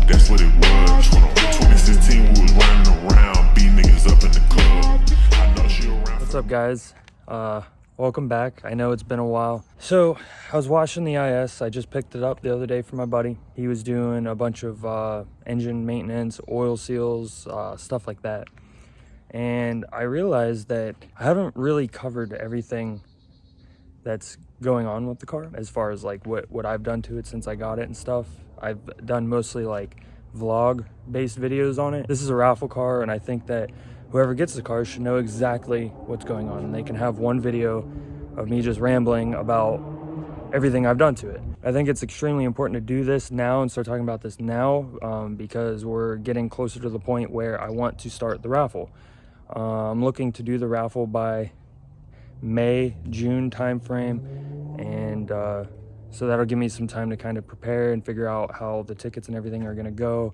that's what it was. 2016, we was running around, beating niggas up in the club. I know she around. What's up, guys? Welcome back. I know it's been a while. So I was washing the IS. I just picked it up the other day for my buddy. He was doing a bunch of engine maintenance, oil seals, stuff like that. And I realized that I haven't really covered everything that's going on with the car as far as like what I've done to it since I got it and stuff. I've done mostly like vlog based videos on it. This is a Raffle car, and I think that whoever gets the car should know exactly what's going on, and they can have one video of me just rambling about everything I've done to it. I think it's extremely important to do this now and start talking about this now because we're getting closer to the point where I want to start the Raffle. I'm looking to do the Raffle by May, June timeframe, and so that'll give me some time to kind of prepare and figure out how the tickets and everything are going to go,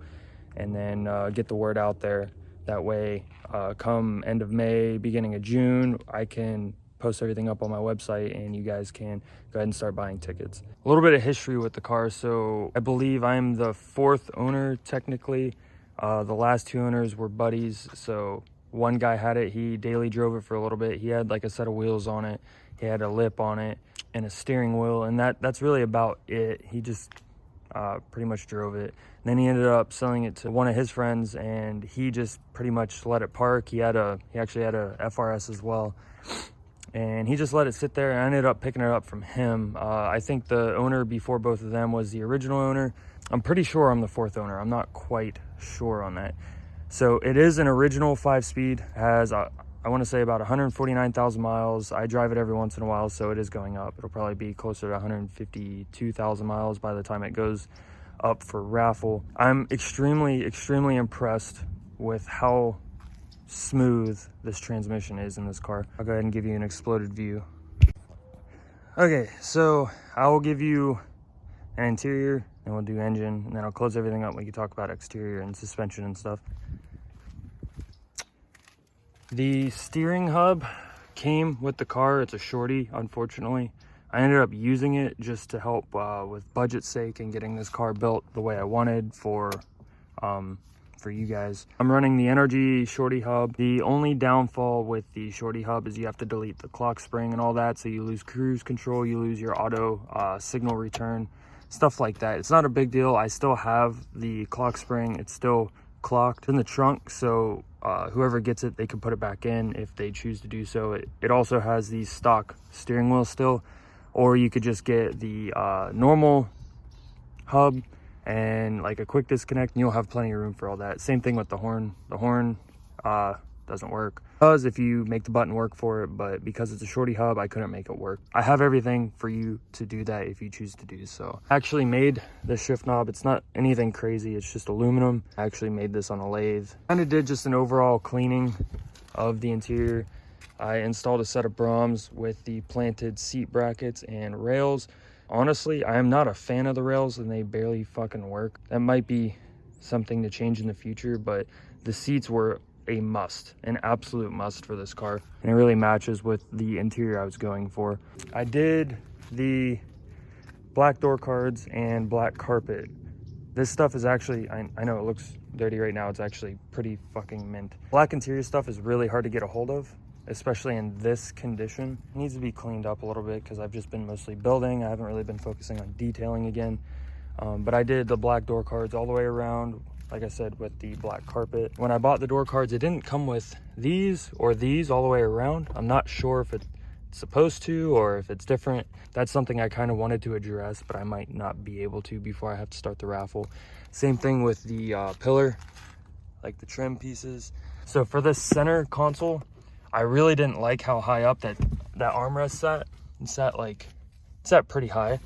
and then get the word out there. That way, come end of May, beginning of June, I can post everything up on my website and you guys can go ahead and start buying tickets. A little bit of history with the car. So I believe I'm the 4th owner technically. The last 2 owners were buddies. So one guy had it, he daily drove it for a little bit. He had like a set of wheels on it. He had a lip on it and a steering wheel, and that's really about it. He just pretty much drove it. And then he ended up selling it to one of his friends, and he just pretty much let it park. He actually had a FRS as well, and he just let it sit there. And I ended up picking it up from him. I think the owner before both of them was the original owner. I'm pretty sure I'm the 4th owner. I'm not quite sure on that. So it is an original 5-speed, has I want to say about 149,000 miles. I drive it every once in a while, so it is going up. It'll probably be closer to 152,000 miles by the time it goes up for Raffle. I'm extremely, extremely impressed with how smooth this transmission is in this car. I'll go ahead and give you an exploded view. Okay, so I will give you an interior, and we'll do engine, and then I'll close everything up. We can talk about exterior and suspension and stuff. The steering hub came with the car. It's a shorty, unfortunately. I ended up using it just to help with budget's sake and getting this car built the way I wanted for you guys. I'm running the NRG shorty hub. The only downfall with the shorty hub is you have to delete the clock spring and all that, so you lose cruise control, you lose your auto signal return, stuff like that. It's not a big deal. I still have the clock spring. It's still clocked in the trunk, so whoever gets it, they can put it back in if they choose to do so. It also has the stock steering wheel still, or you could just get the normal hub and like a quick disconnect, and you'll have plenty of room for all that. Same thing with the horn. The horn doesn't work. It does if you make the button work for it, but because it's a shorty hub, I couldn't make it work. I have everything for you to do that if you choose to do so. I actually made the shift knob. It's not anything crazy, it's just aluminum. I actually made this on a lathe. Kind of did just an overall cleaning of the interior. I installed a set of Brahms with the planted seat brackets and rails. Honestly, I am not a fan of the rails, and they barely fucking work. That might be something to change in the future, but the seats were a must, an absolute must for this car, and it really matches with the interior I was going for. I did the black door cards and black carpet. This stuff is actually, I know it looks dirty right now, it's actually pretty fucking mint. Black interior stuff is really hard to get a hold of, especially in this condition. It needs to be cleaned up a little bit because I've just been mostly building. I haven't really been focusing on detailing again, but I did the black door cards all the way around, like I said, with the black carpet. When I bought the door cards, it didn't come with these or these all the way around. I'm not sure if it's supposed to or if it's different. That's something I kind of wanted to address, but I might not be able to before I have to start the Raffle. Same thing with the pillar, like the trim pieces. So for this center console, I really didn't like how high up that armrest sat. It sat pretty high.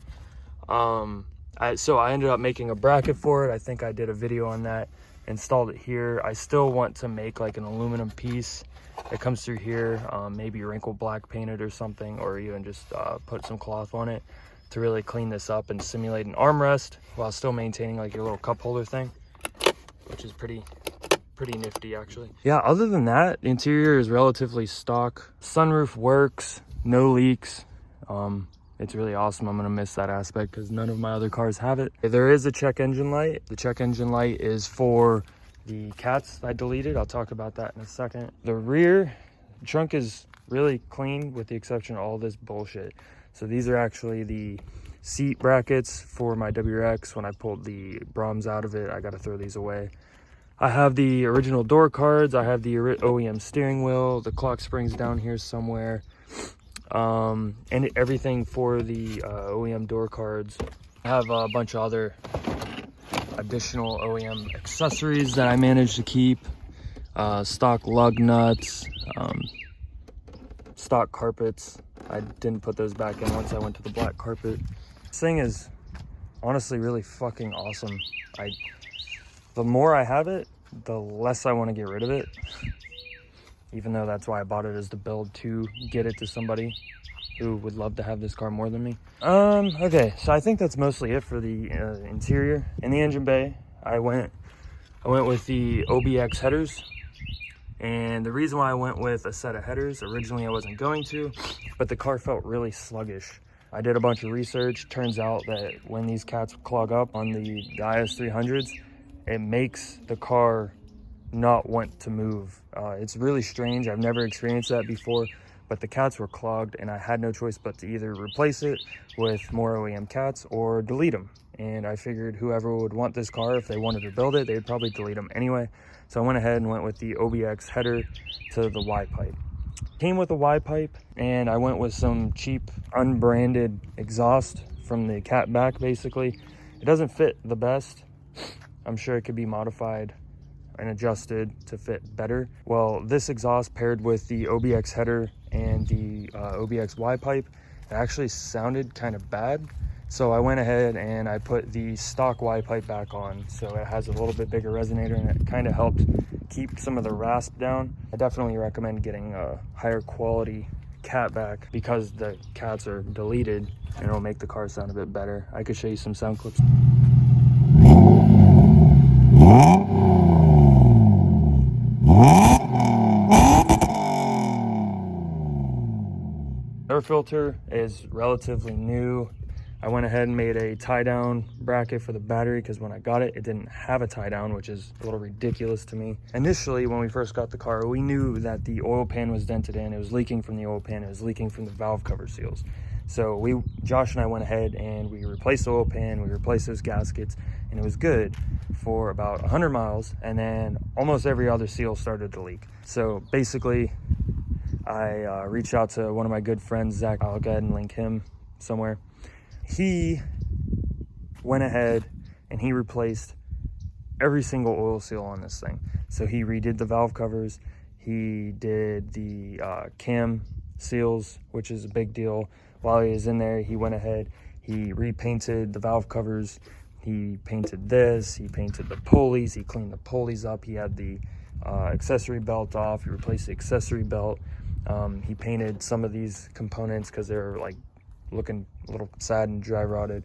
So I ended up making a bracket for it. I think I did a video on that, installed it here. I still want to make like an aluminum piece that comes through here, maybe wrinkle black painted or something, or even just put some cloth on it to really clean this up and simulate an armrest while still maintaining like your little cup holder thing, which is pretty nifty actually. Yeah, other than that, the interior is relatively stock. Sunroof works, no leaks. it's really awesome. I'm gonna miss that aspect because none of my other cars have it. There is a check engine light. The check engine light is for the cats I deleted. I'll talk about that in a second. The rear trunk is really clean with the exception of all this bullshit. So these are actually the seat brackets for my WRX. When I pulled the Brahms out of it, I gotta throw these away. I have the original door cards. I have the OEM steering wheel. The clock springs down here somewhere. And everything for the OEM door cards. I have a bunch of other additional OEM accessories that I managed to keep. Stock lug nuts, stock carpets. I didn't put those back in once I went to the black carpet. This thing is honestly really fucking awesome. The more I have it, the less I want to get rid of it. Even though that's why I bought it, is to build to get it to somebody who would love to have this car more than me. Okay, so I think that's mostly it for the interior. In the engine bay, I went with the OBX headers. And the reason why I went with a set of headers, originally I wasn't going to, but the car felt really sluggish. I did a bunch of research. Turns out that when these cats clog up on the IS300s, it makes the car not want to move. It's really strange. I've never experienced that before, but the cats were clogged and I had no choice but to either replace it with more OEM cats or delete them. And I figured whoever would want this car, if they wanted to build it, they'd probably delete them anyway. So I went ahead and went with the OBX header to the Y pipe. Came with a Y pipe, and I went with some cheap unbranded exhaust from the cat back. Basically, it doesn't fit the best. I'm sure it could be modified and adjusted to fit better. Well, this exhaust paired with the OBX header and the OBX Y pipe, it actually sounded kind of bad. So I went ahead and I put the stock Y pipe back on, so it has a little bit bigger resonator, and it kind of helped keep some of the rasp down. I definitely recommend getting a higher quality cat back because the cats are deleted and it'll make the car sound a bit better. I could show you some sound clips. Air filter is relatively new. I went ahead and made a tie-down bracket for the battery because when I got it, it didn't have a tie-down, which is a little ridiculous to me. Initially, when we first got the car, we knew that the oil pan was dented in. It was leaking from the oil pan. It was leaking from the valve cover seals. So Josh and I went ahead and we replaced the oil pan, we replaced those gaskets, and it was good for about 100 miles. And then almost every other seal started to leak. So basically, I reached out to one of my good friends, Zach. I'll go ahead and link him somewhere. He went ahead and he replaced every single oil seal on this thing. So he redid the valve covers, he did the cam seals, which is a big deal. While he was in there, he went ahead, he repainted the valve covers, he painted this, he painted the pulleys, he cleaned the pulleys up, he had the accessory belt off, he replaced the accessory belt. He painted some of these components because they're like looking a little sad and dry rotted.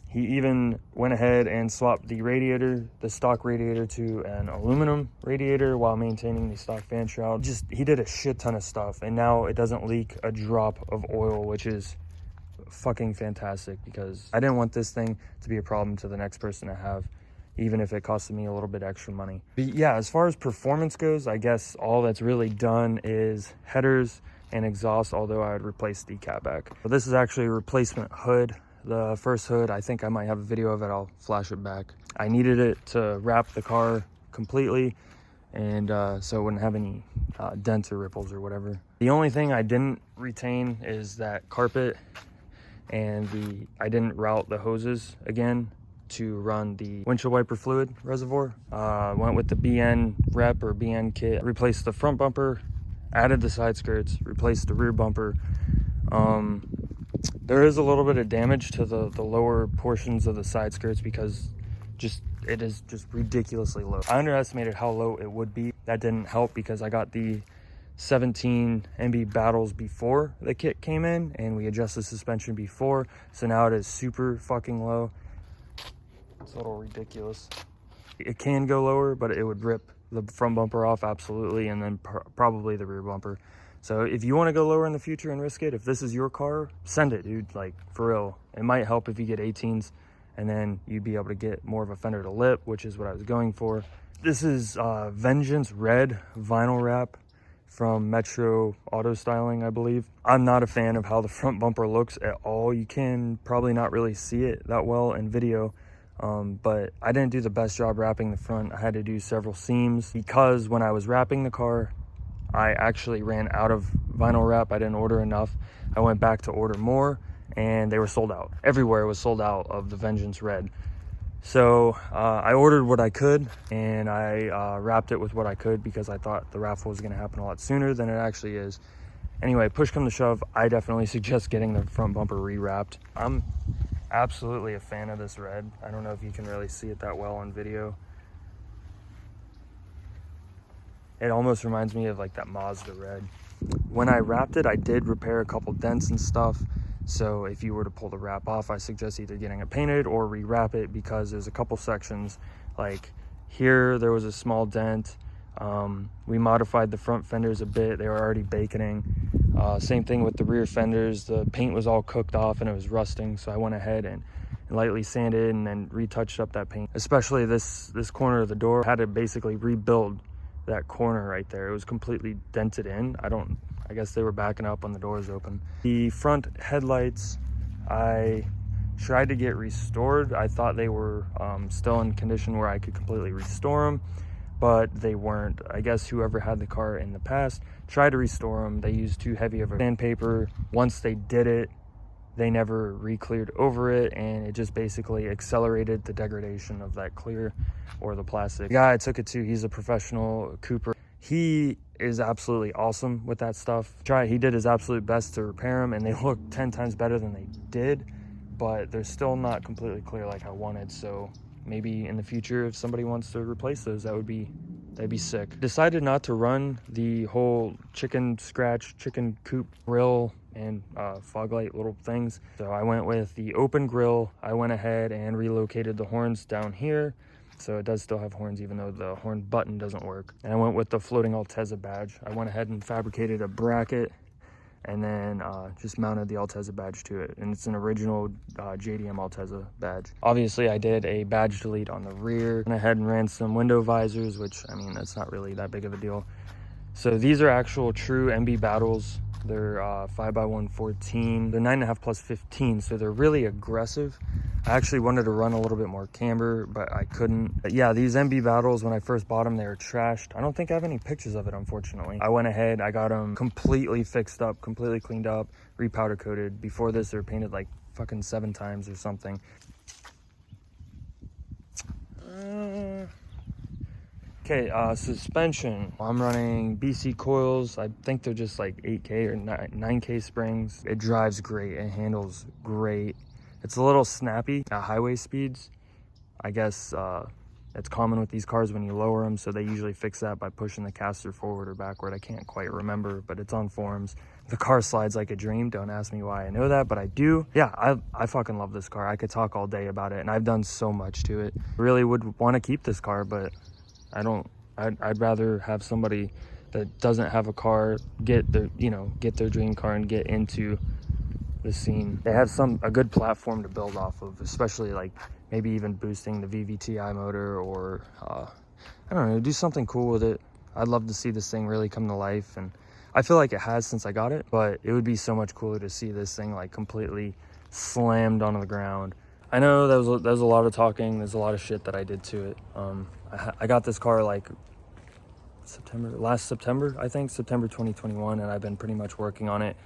He even went ahead and swapped the radiator, the stock radiator, to an aluminum radiator while maintaining the stock fan shroud. He did a shit ton of stuff, and now it doesn't leak a drop of oil, which is fucking fantastic because I didn't want this thing to be a problem to the next person to have, even if it costed me a little bit extra money. But yeah, as far as performance goes, I guess all that's really done is headers and exhaust, although I would replace the catback. But this is actually a replacement hood. The first hood, I think I might have a video of it, I'll flash it back. I needed it to wrap the car completely, and so it wouldn't have any dents or ripples or whatever. The only thing I didn't retain is that carpet, and I didn't route the hoses again to run the windshield wiper fluid reservoir. Went with the BN rep or BN kit, replaced the front bumper, added the side skirts, replaced the rear bumper. There is a little bit of damage to the lower portions of the side skirts because it is just ridiculously low. I underestimated how low it would be. That didn't help because I got the 17 MB battles before the kit came in and we adjusted suspension before, so now it is super fucking low. It's a little ridiculous. It can go lower, but it would rip the front bumper off absolutely, and then probably the rear bumper. So if you want to go lower in the future and risk it, if this is your car, send it, dude. Like, for real. It might help if you get 18s, and then you'd be able to get more of a fender to lip, which is what I was going for. This is Vengeance Red vinyl wrap from Metro Auto Styling, I believe. I'm not a fan of how the front bumper looks at all. You can probably not really see it that well in video, but I didn't do the best job wrapping the front. I had to do several seams because when I was wrapping the car, I actually ran out of vinyl wrap. I didn't order enough. I went back to order more, and they were sold out. Everywhere was sold out of the Vengeance Red. So I ordered what I could, and I wrapped it with what I could because I thought the raffle was going to happen a lot sooner than it actually is. Anyway, push come to shove, I definitely suggest getting the front bumper rewrapped. I'm absolutely a fan of this red. I don't know if you can really see it that well on video. It almost reminds me of like that Mazda red. When I wrapped it, I did repair a couple dents and stuff. So if you were to pull the wrap off, I suggest either getting it painted or rewrap it, because there's a couple sections. Like here, there was a small dent. We modified the front fenders a bit. They were already baconing. Same thing with the rear fenders. The paint was all cooked off and it was rusting. So I went ahead and lightly sanded and then retouched up that paint. Especially this corner of the door. I had to basically rebuild that corner right there. It was completely dented in. I guess they were backing up when the doors open. The front headlights, I tried to get restored. I thought they were still in condition where I could completely restore them, but they weren't. I guess whoever had the car in the past tried to restore them. They used too heavy of a sandpaper. Once they did it, they never re-cleared over it, and it just basically accelerated the degradation of that clear or the plastic. The guy I took it to, he's a professional Cooper. He is absolutely awesome with that stuff. He did his absolute best to repair them, and they look 10 times better than they did, but they're still not completely clear like I wanted. So maybe in the future, if somebody wants to replace those, that'd be sick. Decided not to run the whole chicken coop grill and fog light little things. So I went with the open grill. I went ahead and relocated the horns down here. So it does still have horns, even though the horn button doesn't work. And I went with the floating Altezza badge. I went ahead and fabricated a bracket and then just mounted the Altezza badge to it. And it's an original JDM Altezza badge. Obviously, I did a badge delete on the rear. Went ahead and ran some window visors, which, I mean, that's not really that big of a deal. So these are actual true MB battles. They're 5x114. They're 9.5 plus 15, so they're really aggressive. I actually wanted to run a little bit more camber, but I couldn't. But yeah, these MB battles, when I first bought them, they were trashed. I don't think I have any pictures of it, unfortunately. I went ahead, I got them completely fixed up, completely cleaned up, repowder coated. Before this, they were painted like fucking 7 times or something. Okay, suspension. I'm running BC coils. I think they're just like 8K or 9K springs. It drives great. It handles great. It's a little snappy at highway speeds. I guess it's common with these cars when you lower them, so they usually fix that by pushing the caster forward or backward. I can't quite remember, but it's on forums. The car slides like a dream. Don't ask me why I know that, but I do. Yeah, I fucking love this car. I could talk all day about it, and I've done so much to it. Really would want to keep this car, but I don't. I'd rather have somebody that doesn't have a car get their dream car and get into the scene. They have a good platform to build off of, especially like maybe even boosting the VVTi motor, or I don't know, do something cool with it. I'd love to see this thing really come to life, and I feel like it has since I got it, but it would be so much cooler to see this thing like completely slammed onto the ground. I know there was a lot of talking. There's a lot of shit that I did to it. I got this car like last September, I think, September 2021, and I've been pretty much working on it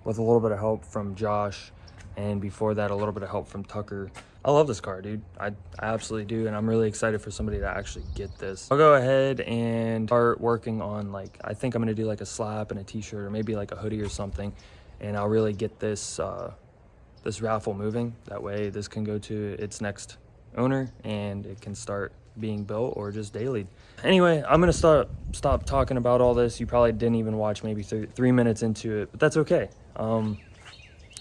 with a little bit of help from Josh, and before that, a little bit of help from Tucker. I love this car, dude. I absolutely do, and I'm really excited for somebody to actually get this. I'll go ahead and start working on, like, I think I'm gonna do like a slap and a t-shirt, or maybe like a hoodie or something, and I'll really get this this raffle moving. That way this can go to its next owner and it can start being built or just dailied. Anyway, I'm gonna stop talking about all this. You probably didn't even watch maybe 3 minutes into it, but that's okay.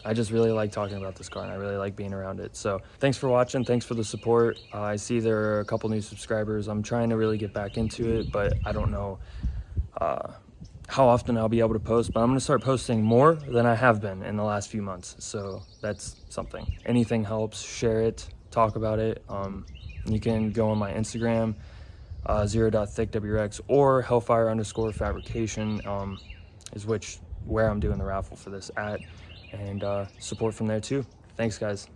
I just really like talking about this car, and I really like being around it. So thanks for watching. Thanks for the support. I see there are a couple new subscribers. I'm trying to really get back into it, but I don't know how often I'll be able to post, but I'm gonna start posting more than I have been in the last few months. So that's something. Anything helps. Share it, talk about it. You can go on my Instagram, 0.thickWX, or hellfire_fabrication is where I'm doing the raffle for this at, and support from there too. Thanks, guys.